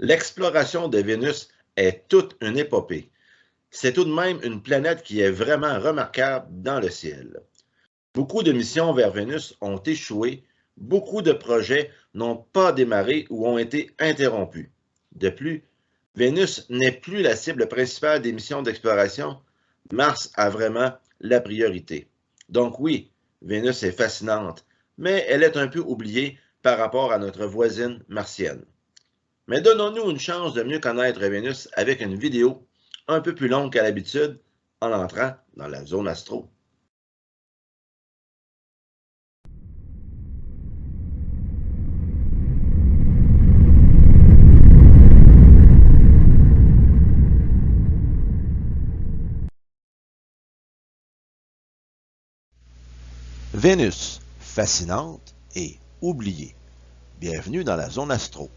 L'exploration de Vénus est toute une épopée. C'est tout de même une planète qui est vraiment remarquable dans le ciel. Beaucoup de missions vers Vénus ont échoué, beaucoup de projets n'ont pas démarré ou ont été interrompus. De plus, Vénus n'est plus la cible principale des missions d'exploration. Mars a vraiment la priorité. Donc oui, Vénus est fascinante, mais elle est un peu oubliée par rapport à notre voisine martienne. Mais donnons-nous une chance de mieux connaître Vénus avec une vidéo un peu plus longue qu'à l'habitude en entrant dans la zone astro. Vénus, fascinante et oubliée. Bienvenue dans la zone astro.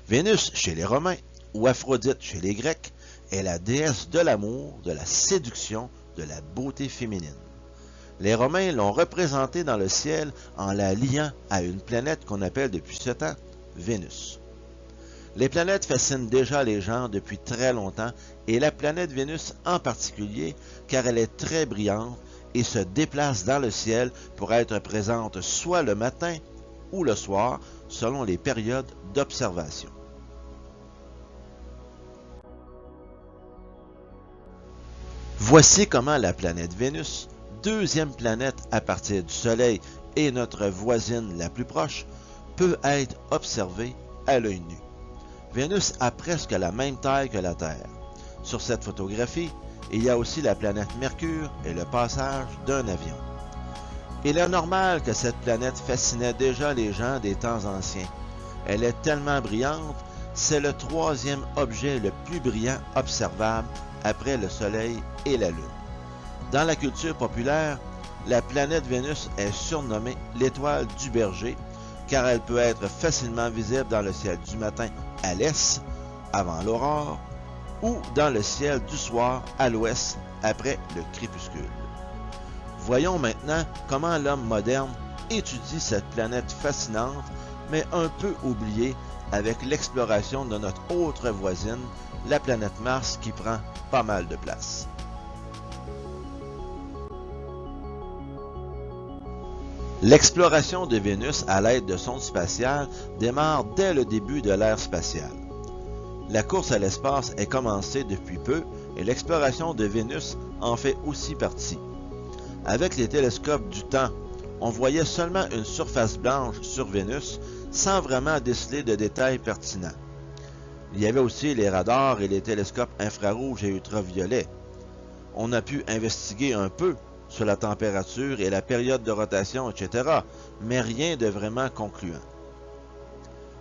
Vénus chez les Romains ou Aphrodite chez les Grecs est la déesse de l'amour, de la séduction, de la beauté féminine. Les Romains l'ont représentée dans le ciel en la liant à une planète qu'on appelle depuis ce temps Vénus. Les planètes fascinent déjà les gens depuis très longtemps et la planète Vénus en particulier car elle est très brillante et se déplace dans le ciel pour être présente soit le matin ou le soir selon les périodes d'observation. Voici comment la planète Vénus, deuxième planète à partir du Soleil et notre voisine la plus proche, peut être observée à l'œil nu. Vénus a presque la même taille que la Terre. Sur cette photographie, il y a aussi la planète Mercure et le passage d'un avion. Il est normal que cette planète fascinait déjà les gens des temps anciens. Elle est tellement brillante, c'est le troisième objet le plus brillant observable après le Soleil et la Lune. Dans la culture populaire, la planète Vénus est surnommée l'étoile du berger car elle peut être facilement visible dans le ciel du matin à l'est, avant l'aurore, ou dans le ciel du soir à l'ouest, après le crépuscule. Voyons maintenant comment l'homme moderne étudie cette planète fascinante, mais un peu oubliée avec l'exploration de notre autre voisine, la planète Mars, qui prend pas mal de place. L'exploration de Vénus à l'aide de sondes spatiales démarre dès le début de l'ère spatiale. La course à l'espace est commencée depuis peu et l'exploration de Vénus en fait aussi partie. Avec les télescopes du temps, on voyait seulement une surface blanche sur Vénus sans vraiment déceler de détails pertinents. Il y avait aussi les radars et les télescopes infrarouges et ultraviolets. On a pu investiguer un peu sur la température et la période de rotation, etc., mais rien de vraiment concluant.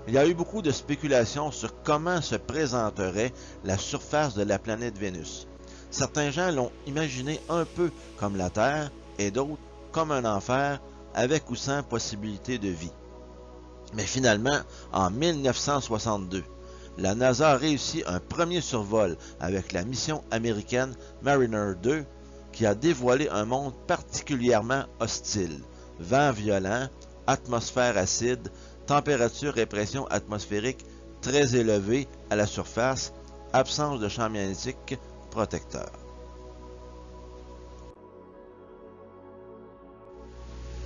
Il y a eu beaucoup de spéculations sur comment se présenterait la surface de la planète Vénus. Certains gens l'ont imaginé un peu comme la Terre et d'autres comme un enfer avec ou sans possibilité de vie. Mais finalement, en 1962, la NASA a réussi un premier survol avec la mission américaine Mariner 2 qui a dévoilé un monde particulièrement hostile. Vent violent, atmosphère acide, température et pression atmosphérique très élevées à la surface, absence de champ magnétique protecteur.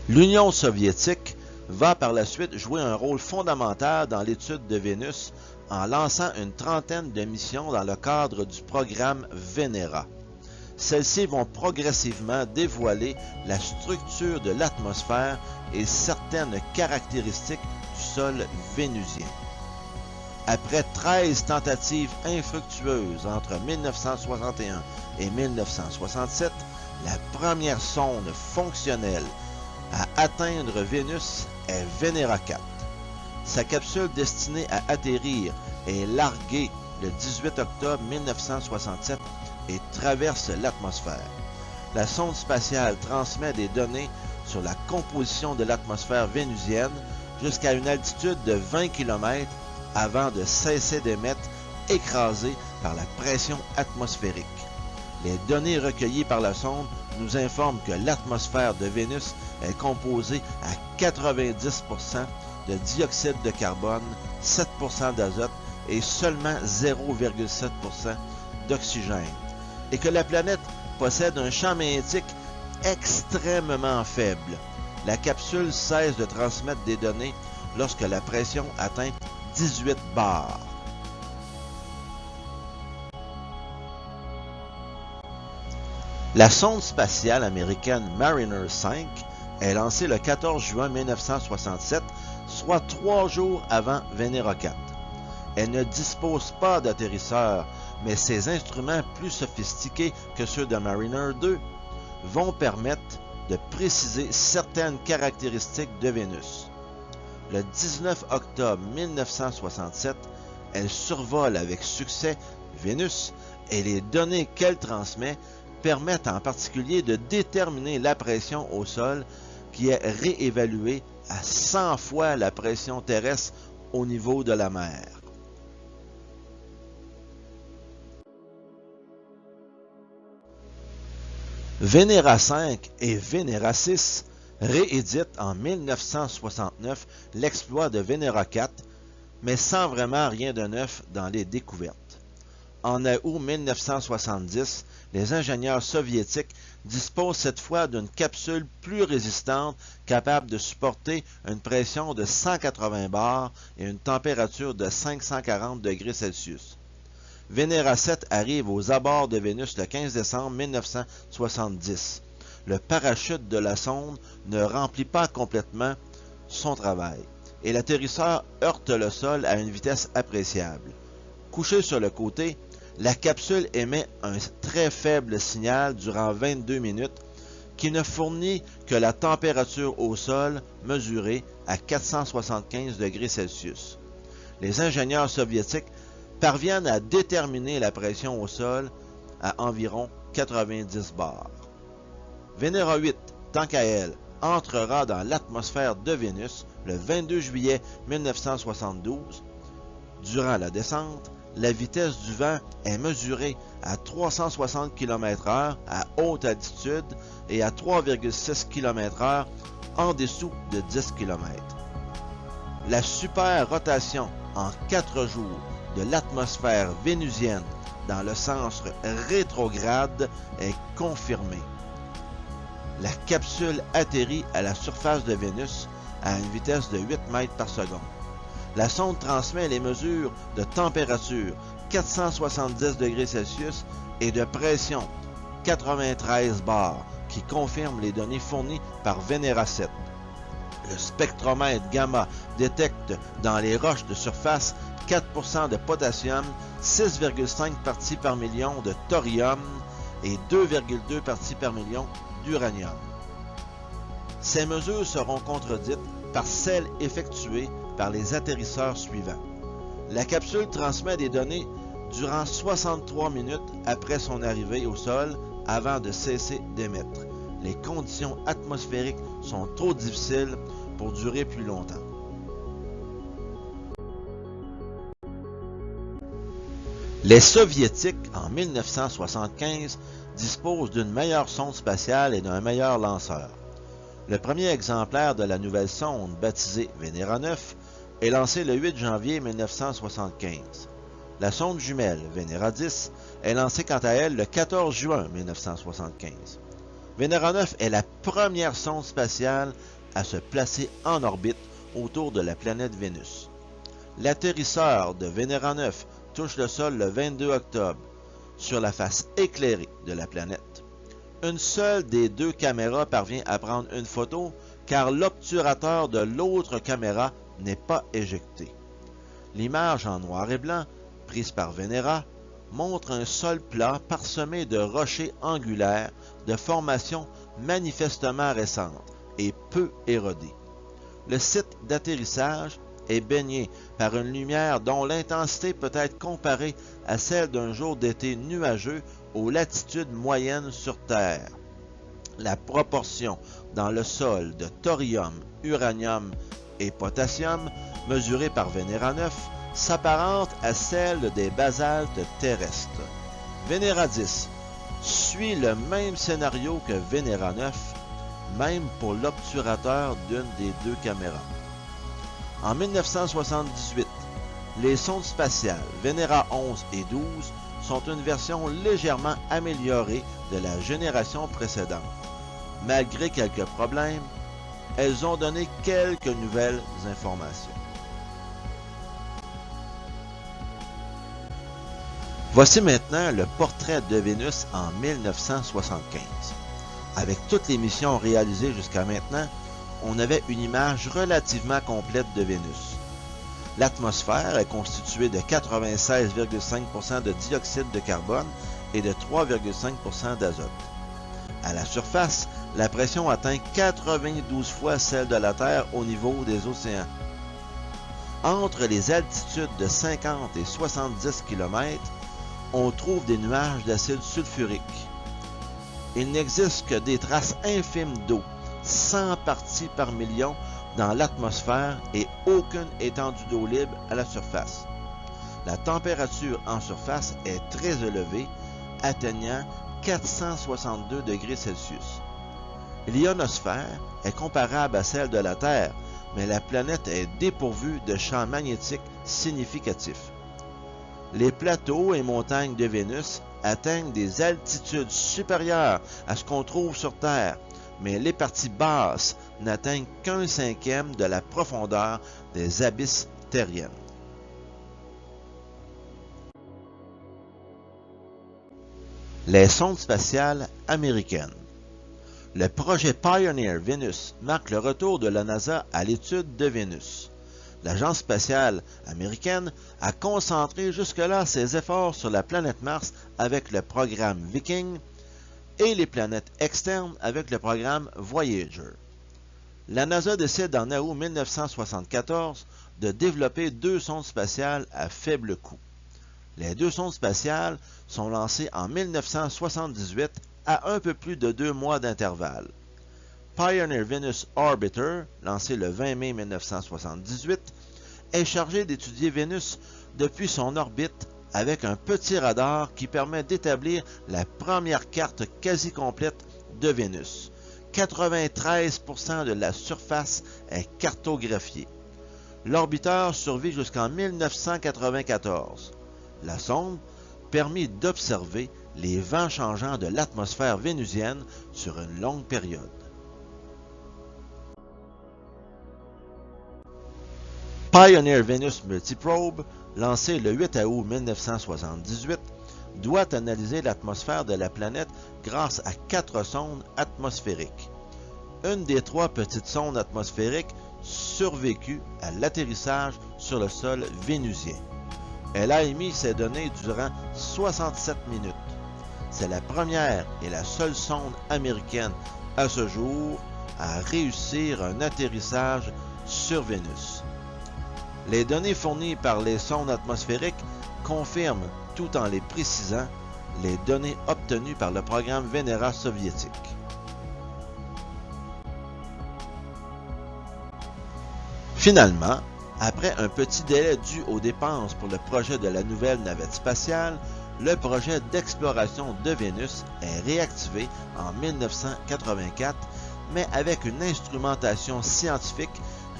L'Union soviétique va par la suite jouer un rôle fondamental dans l'étude de Vénus en lançant une trentaine de missions dans le cadre du programme Venera. Celles-ci vont progressivement dévoiler la structure de l'atmosphère et certaines caractéristiques du sol vénusien. Après 13 tentatives infructueuses entre 1961 et 1967, la première sonde fonctionnelle à atteindre Vénus est Venera 4. Sa capsule destinée à atterrir est larguée le 18 octobre 1967 et traverse l'atmosphère. La sonde spatiale transmet des données sur la composition de l'atmosphère vénusienne jusqu'à une altitude de 20 km avant de cesser d'émettre, écrasée par la pression atmosphérique. Les données recueillies par la sonde nous informent que l'atmosphère de Vénus est composée à 90% de dioxyde de carbone, 7% d'azote et seulement 0,7% d'oxygène, et que la planète possède un champ magnétique extrêmement faible. La capsule cesse de transmettre des données lorsque la pression atteint 18 bars. La sonde spatiale américaine Mariner 5 est lancée le 14 juin 1967, soit 3 jours avant Venera 4. Elle ne dispose pas d'atterrisseur, mais ses instruments plus sophistiqués que ceux de Mariner 2 vont permettre de préciser certaines caractéristiques de Vénus. Le 19 octobre 1967, elle survole avec succès Vénus et les données qu'elle transmet permettent en particulier de déterminer la pression au sol qui est réévaluée à 100 fois la pression terrestre au niveau de la mer. Venera 5 et Venera 6 rééditent en 1969 l'exploit de Venera 4, mais sans vraiment rien de neuf dans les découvertes. En août 1970, les ingénieurs soviétiques disposent cette fois d'une capsule plus résistante capable de supporter une pression de 180 bars et une température de 540 degrés Celsius. Venera 7 arrive aux abords de Vénus le 15 décembre 1970. Le parachute de la sonde ne remplit pas complètement son travail et l'atterrisseur heurte le sol à une vitesse appréciable. Couché sur le côté, la capsule émet un très faible signal durant 22 minutes qui ne fournit que la température au sol mesurée à 475 degrés Celsius. Les ingénieurs soviétiques parviennent à déterminer la pression au sol à environ 90 bars. Venera 8, tant qu'à elle, entrera dans l'atmosphère de Vénus le 22 juillet 1972. Durant la descente, la vitesse du vent est mesurée à 360 km/h à haute altitude et à 3,6 km/h en dessous de 10 km. La super rotation en 4 jours de l'atmosphère vénusienne dans le sens rétrograde est confirmée. La capsule atterrit à la surface de Vénus à une vitesse de 8 mètres par seconde. La sonde transmet les mesures de température 470 degrés Celsius et de pression 93 bars qui confirment les données fournies par Venera 7. Le spectromètre gamma détecte dans les roches de surface 4% de potassium, 6,5 parties par million de thorium et 2,2 parties par million d'uranium. Ces mesures seront contredites par celles effectuées par les atterrisseurs suivants. La capsule transmet des données durant 63 minutes après son arrivée au sol avant de cesser d'émettre. Les conditions atmosphériques sont trop difficiles pour durer plus longtemps. Les Soviétiques, en 1975, disposent d'une meilleure sonde spatiale et d'un meilleur lanceur. Le premier exemplaire de la nouvelle sonde, baptisée Venera 9, est lancé le 8 janvier 1975. La sonde jumelle, Venera 10, est lancée quant à elle le 14 juin 1975. Venera 9 est la première sonde spatiale à se placer en orbite autour de la planète Vénus. L'atterrisseur de Venera 9 touche le sol le 22 octobre sur la face éclairée de la planète. Une seule des deux caméras parvient à prendre une photo car l'obturateur de l'autre caméra n'est pas éjecté. L'image en noir et blanc, prise par Venera, montre un sol plat parsemé de rochers angulaires de formation manifestement récente et peu érodée. Le site d'atterrissage est baigné par une lumière dont l'intensité peut être comparée à celle d'un jour d'été nuageux aux latitudes moyennes sur Terre. La proportion dans le sol de thorium, uranium et potassium mesurée par Venera 9 s'apparente à celle des basaltes terrestres. Venera 10 suit le même scénario que Venera 9, même pour l'obturateur d'une des deux caméras. En 1978, Les sondes spatiales Venera 11 et 12 sont une version légèrement améliorée de la génération précédente. Malgré quelques problèmes, elles ont donné quelques nouvelles informations. Voici maintenant le portrait de Vénus en 1975. Avec toutes les missions réalisées jusqu'à maintenant, on avait une image relativement complète de Vénus. L'atmosphère est constituée de 96,5% de dioxyde de carbone et de 3,5% d'azote. À la surface, la pression atteint 92 fois celle de la Terre au niveau des océans. Entre les altitudes de 50 et 70 km, on trouve des nuages d'acide sulfurique. Il n'existe que des traces infimes d'eau, 100 parties par million dans l'atmosphère et aucune étendue d'eau libre à la surface. La température en surface est très élevée, atteignant 462 degrés Celsius. L'ionosphère est comparable à celle de la Terre, mais la planète est dépourvue de champs magnétiques significatifs. Les plateaux et montagnes de Vénus atteignent des altitudes supérieures à ce qu'on trouve sur Terre, mais les parties basses n'atteignent qu'un cinquième de la profondeur des abysses terriennes. Les sondes spatiales américaines. Le projet Pioneer Venus marque le retour de la NASA à l'étude de Vénus. L'agence spatiale américaine a concentré jusque-là ses efforts sur la planète Mars avec le programme Viking et les planètes externes avec le programme Voyager. La NASA décide en août 1974 de développer 2 sondes spatiales à faible coût. Les 2 sondes spatiales sont lancées en 1978 à un peu plus de 2 mois d'intervalle. Pioneer Venus Orbiter, lancé le 20 mai 1978, est chargé d'étudier Vénus depuis son orbite avec un petit radar qui permet d'établir la première carte quasi complète de Vénus. 93% de la surface est cartographiée. L'orbiteur survit jusqu'en 1994. La sonde permit d'observer les vents changeants de l'atmosphère vénusienne sur une longue période. Pioneer Venus Multiprobe, lancé le 8 août 1978, doit analyser l'atmosphère de la planète grâce à 4 sondes atmosphériques. Une des 3 petites sondes atmosphériques survécut à l'atterrissage sur le sol vénusien. Elle a émis ses données durant 67 minutes. C'est la première et la seule sonde américaine à ce jour à réussir un atterrissage sur Vénus. Les données fournies par les sondes atmosphériques confirment, tout en les précisant, les données obtenues par le programme Venera soviétique. Finalement, après un petit délai dû aux dépenses pour le projet de la nouvelle navette spatiale, le projet d'exploration de Vénus est réactivé en 1984, mais avec une instrumentation scientifique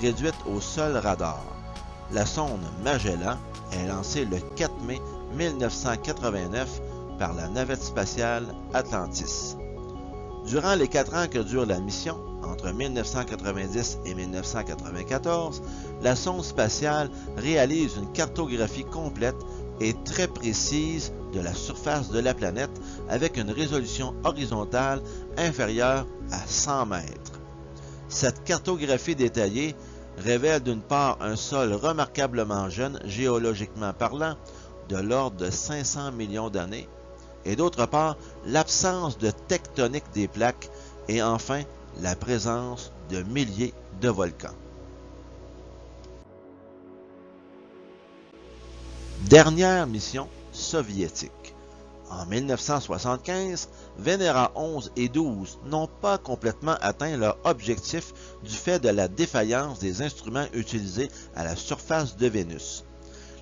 réduite au seul radar. La sonde Magellan est lancée le 4 mai 1989 par la navette spatiale Atlantis. Durant les 4 ans que dure la mission, entre 1990 et 1994, la sonde spatiale réalise une cartographie complète et très précise de la surface de la planète avec une résolution horizontale inférieure à 100 mètres. Cette cartographie détaillée révèle d'une part un sol remarquablement jeune géologiquement parlant, de l'ordre de 500 millions d'années, et d'autre part l'absence de tectonique des plaques et enfin la présence de milliers de volcans. Dernière mission soviétique. En 1975, Venera 11 et 12 n'ont pas complètement atteint leur objectif du fait de la défaillance des instruments utilisés à la surface de Vénus.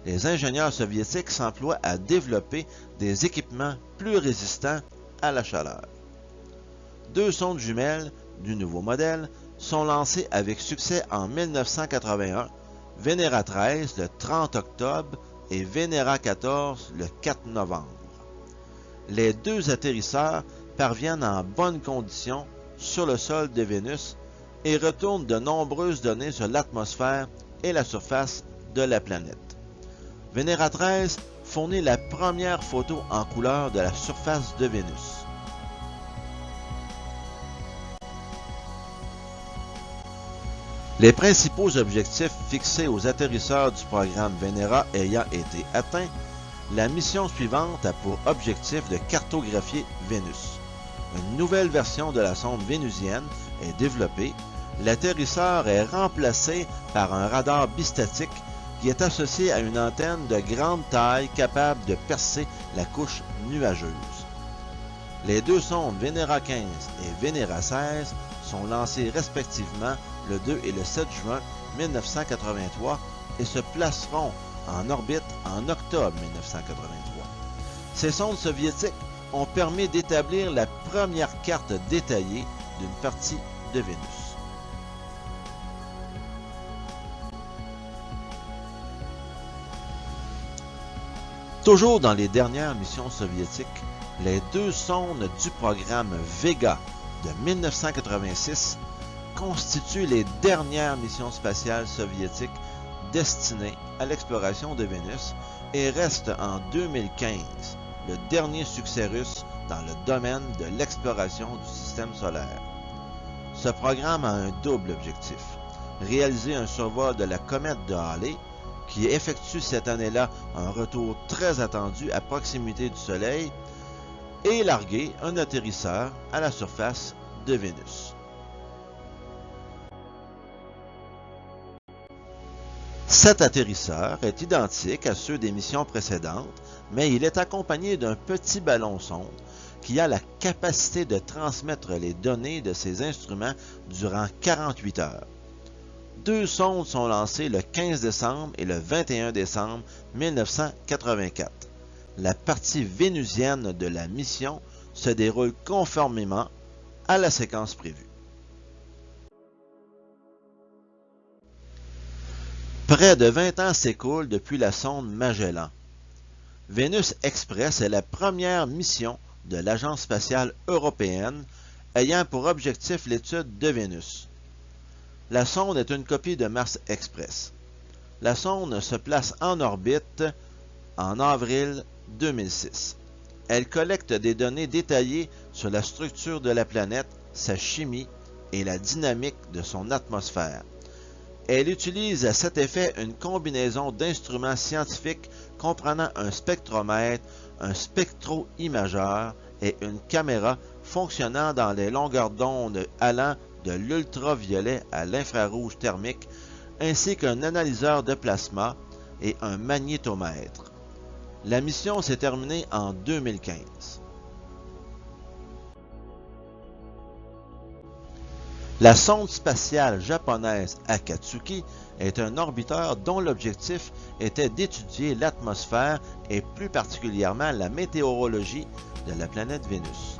Les ingénieurs soviétiques s'emploient à développer des équipements plus résistants à la chaleur. 2 sondes jumelles du nouveau modèle sont lancées avec succès en 1981, Venera 13 le 30 octobre et Venera 14 le 4 novembre. Les deux atterrisseurs parviennent en bonne condition sur le sol de Vénus et retournent de nombreuses données sur l'atmosphère et la surface de la planète. Venera 13 fournit la première photo en couleur de la surface de Vénus. Les principaux objectifs fixés aux atterrisseurs du programme Venera ayant été atteints, la mission suivante a pour objectif de cartographier Vénus. Une nouvelle version de la sonde vénusienne est développée. L'atterrisseur est remplacé par un radar bistatique qui est associé à une antenne de grande taille capable de percer la couche nuageuse. Les deux sondes Venera 15 et Venera 16 sont lancées respectivement le 2 et le 7 juin 1983 et se placeront en orbite en octobre 1983. Ces sondes soviétiques ont permis d'établir la première carte détaillée d'une partie de Vénus. Toujours dans les dernières missions soviétiques, les deux sondes du programme Vega de 1986 constituent les dernières missions spatiales soviétiques destinées à l'exploration de Vénus et restent en 2015 le dernier succès russe dans le domaine de l'exploration du système solaire. Ce programme a un double objectif: réaliser un survol de la comète de Halley, qui effectue cette année-là un retour très attendu à proximité du Soleil, et larguer un atterrisseur à la surface de Vénus. Cet atterrisseur est identique à ceux des missions précédentes, mais il est accompagné d'un petit ballon sonde qui a la capacité de transmettre les données de ses instruments durant 48 heures. Deux sondes sont lancées le 15 décembre et le 21 décembre 1984. La partie vénusienne de la mission se déroule conformément à la séquence prévue. Près de 20 ans s'écoulent depuis la sonde Magellan. Vénus Express est la première mission de l'Agence spatiale européenne ayant pour objectif l'étude de Vénus. La sonde est une copie de Mars Express. La sonde se place en orbite en avril 2006. Elle collecte des données détaillées sur la structure de la planète, sa chimie et la dynamique de son atmosphère. Elle utilise à cet effet une combinaison d'instruments scientifiques comprenant un spectromètre, un spectro-imageur et une caméra fonctionnant dans les longueurs d'onde allant de l'ultraviolet à l'infrarouge thermique, ainsi qu'un analyseur de plasma et un magnétomètre. La mission s'est terminée en 2015. La sonde spatiale japonaise Akatsuki est un orbiteur dont l'objectif était d'étudier l'atmosphère et plus particulièrement la météorologie de la planète Vénus.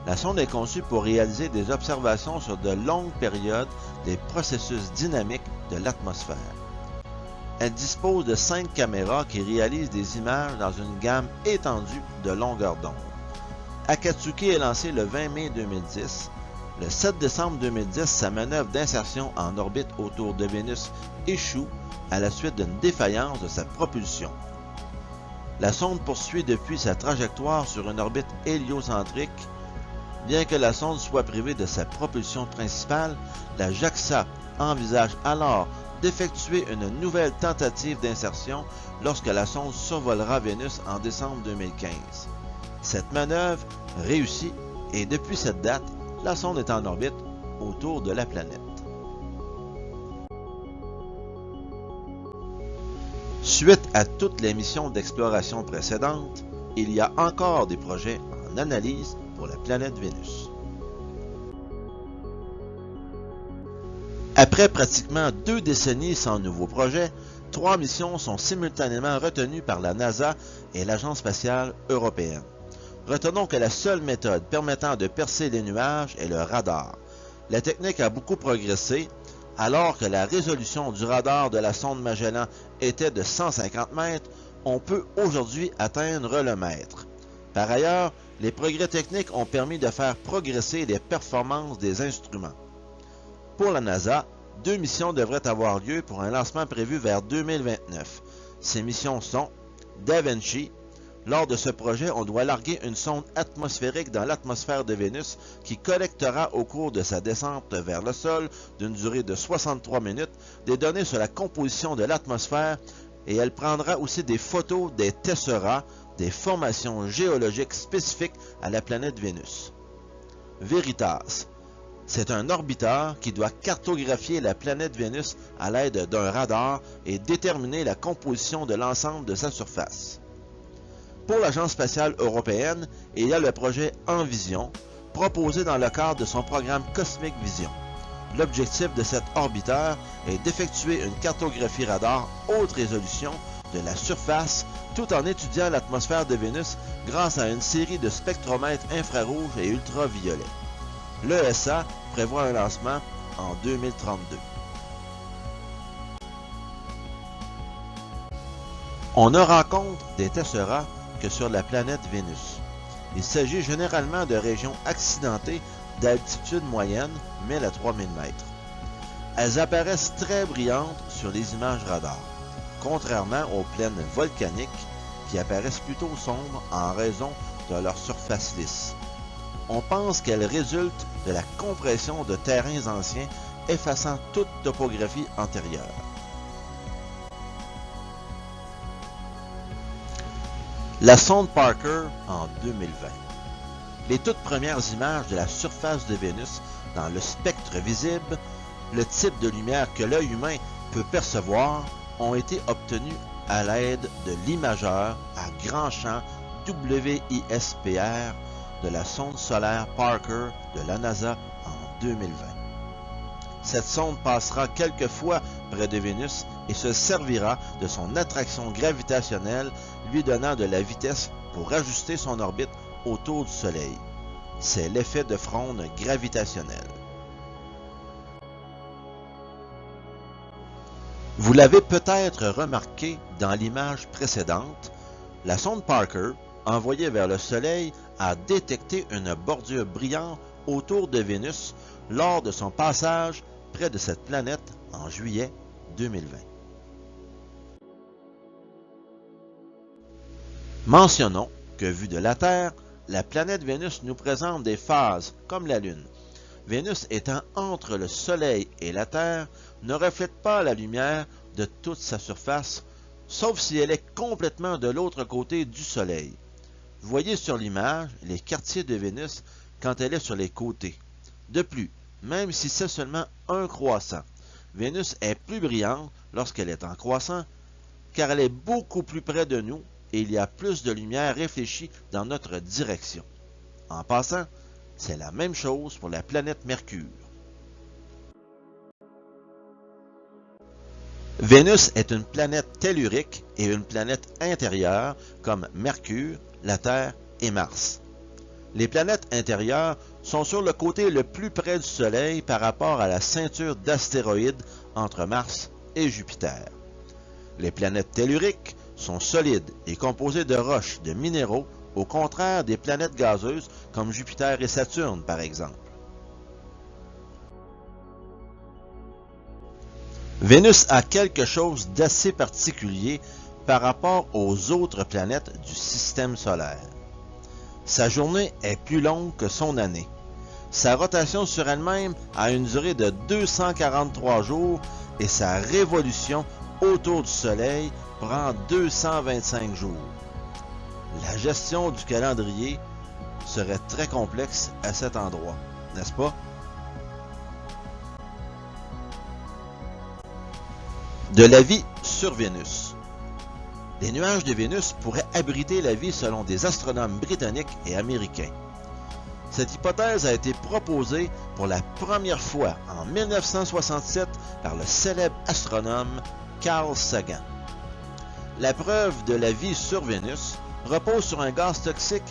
La sonde est conçue pour réaliser des observations sur de longues périodes des processus dynamiques de l'atmosphère. Elle dispose de 5 caméras qui réalisent des images dans une gamme étendue de longueurs d'onde. Akatsuki est lancée le 20 mai 2010. Le 7 décembre 2010, sa manœuvre d'insertion en orbite autour de Vénus échoue à la suite d'une défaillance de sa propulsion. La sonde poursuit depuis sa trajectoire sur une orbite héliocentrique. Bien que la sonde soit privée de sa propulsion principale, la JAXA envisage alors d'effectuer une nouvelle tentative d'insertion lorsque la sonde survolera Vénus en décembre 2015. Cette manœuvre réussit et depuis cette date, la sonde est en orbite autour de la planète. Suite à toutes les missions d'exploration précédentes, il y a encore des projets en analyse pour la planète Vénus. Après pratiquement 2 décennies sans nouveaux projets, 3 missions sont simultanément retenues par la NASA et l'Agence spatiale européenne. Retenons que la seule méthode permettant de percer les nuages est le radar. La technique a beaucoup progressé. Alors que la résolution du radar de la sonde Magellan était de 150 mètres, on peut aujourd'hui atteindre le mètre. Par ailleurs, les progrès techniques ont permis de faire progresser les performances des instruments. Pour la NASA, 2 missions devraient avoir lieu pour un lancement prévu vers 2029. Ces missions sont Da Vinci. Lors de ce projet, on doit larguer une sonde atmosphérique dans l'atmosphère de Vénus qui collectera au cours de sa descente vers le sol, d'une durée de 63 minutes, des données sur la composition de l'atmosphère et elle prendra aussi des photos des tesserats, des formations géologiques spécifiques à la planète Vénus. Veritas. C'est un orbiteur qui doit cartographier la planète Vénus à l'aide d'un radar et déterminer la composition de l'ensemble de sa surface. Pour l'Agence spatiale européenne, il y a le projet Envision, proposé dans le cadre de son programme Cosmic Vision. L'objectif de cet orbiteur est d'effectuer une cartographie radar haute résolution de la surface tout en étudiant l'atmosphère de Vénus grâce à une série de spectromètres infrarouges et ultraviolets. L'ESA prévoit un lancement en 2032. On ne rencontre des tesserats que sur la planète Vénus. Il s'agit généralement de régions accidentées d'altitude moyenne, 1000 à 3000 mètres. Elles apparaissent très brillantes sur les images radar, contrairement aux plaines volcaniques qui apparaissent plutôt sombres en raison de leur surface lisse. On pense qu'elles résultent de la compression de terrains anciens effaçant toute topographie antérieure. La sonde Parker en 2020. Les toutes premières images de la surface de Vénus dans le spectre visible, le type de lumière que l'œil humain peut percevoir, ont été obtenues à l'aide de l'imageur à grand champ WISPR de la sonde solaire Parker de la NASA en 2020. Cette sonde passera quelques fois près de Vénus et se servira de son attraction gravitationnelle, lui donnant de la vitesse pour ajuster son orbite autour du Soleil. C'est l'effet de fronde gravitationnelle. Vous l'avez peut-être remarqué dans l'image précédente, la sonde Parker, envoyée vers le Soleil, a détecté une bordure brillante autour de Vénus lors de son passage près de cette planète en juillet 2020. Mentionnons que, vue de la Terre, la planète Vénus nous présente des phases comme la Lune. Vénus étant entre le Soleil et la Terre, ne reflète pas la lumière de toute sa surface, sauf si elle est complètement de l'autre côté du Soleil. Voyez sur l'image les quartiers de Vénus quand elle est sur les côtés. De plus, même si c'est seulement un croissant, Vénus est plus brillante lorsqu'elle est en croissant, car elle est beaucoup plus près de nous et il y a plus de lumière réfléchie dans notre direction. En passant, c'est la même chose pour la planète Mercure. Vénus est une planète tellurique et une planète intérieure comme Mercure, la Terre et Mars. Les planètes intérieures sont sur le côté le plus près du Soleil par rapport à la ceinture d'astéroïdes entre Mars et Jupiter. Les planètes telluriques sont solides et composées de roches, de minéraux, au contraire des planètes gazeuses comme Jupiter et Saturne par exemple. Vénus a quelque chose d'assez particulier par rapport aux autres planètes du système solaire. Sa journée est plus longue que son année. Sa rotation sur elle-même a une durée de 243 jours et sa révolution autour du Soleil prend 225 jours. La gestion du calendrier serait très complexe à cet endroit, n'est-ce pas? De la vie sur Vénus. Les nuages de Vénus pourraient abriter la vie selon des astronomes britanniques et américains. Cette hypothèse a été proposée pour la première fois en 1967 par le célèbre astronome Carl Sagan. La preuve de la vie sur Vénus repose sur un gaz toxique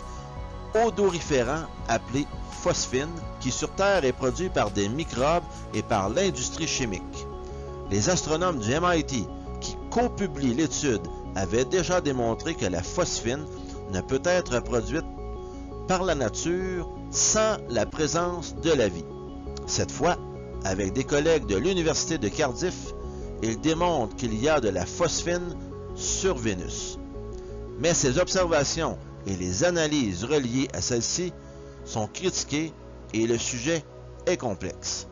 odoriférant appelé phosphine, qui sur Terre est produit par des microbes et par l'industrie chimique. Les astronomes du MIT qui co-publient l'étude avaient déjà démontré que la phosphine ne peut être produite par la nature sans la présence de la vie. Cette fois, avec des collègues de l'Université de Cardiff, ils démontrent qu'il y a de la phosphine sur Vénus. Mais ces observations et les analyses reliées à celle-ci sont critiquées et le sujet est complexe.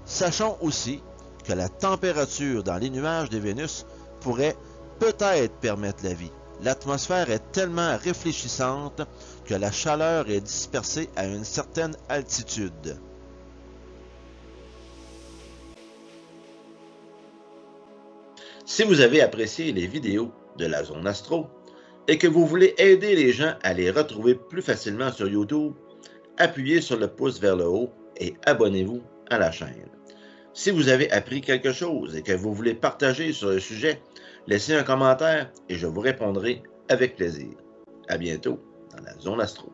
Sachons aussi que la température dans les nuages de Vénus pourrait peut-être permettre la vie. L'atmosphère est tellement réfléchissante que la chaleur est dispersée à une certaine altitude. Si vous avez apprécié les vidéos de la Zone Astro et que vous voulez aider les gens à les retrouver plus facilement sur YouTube, appuyez sur le pouce vers le haut et abonnez-vous à la chaîne. Si vous avez appris quelque chose et que vous voulez partager sur le sujet, laissez un commentaire et je vous répondrai avec plaisir. À bientôt dans la Zone Astro.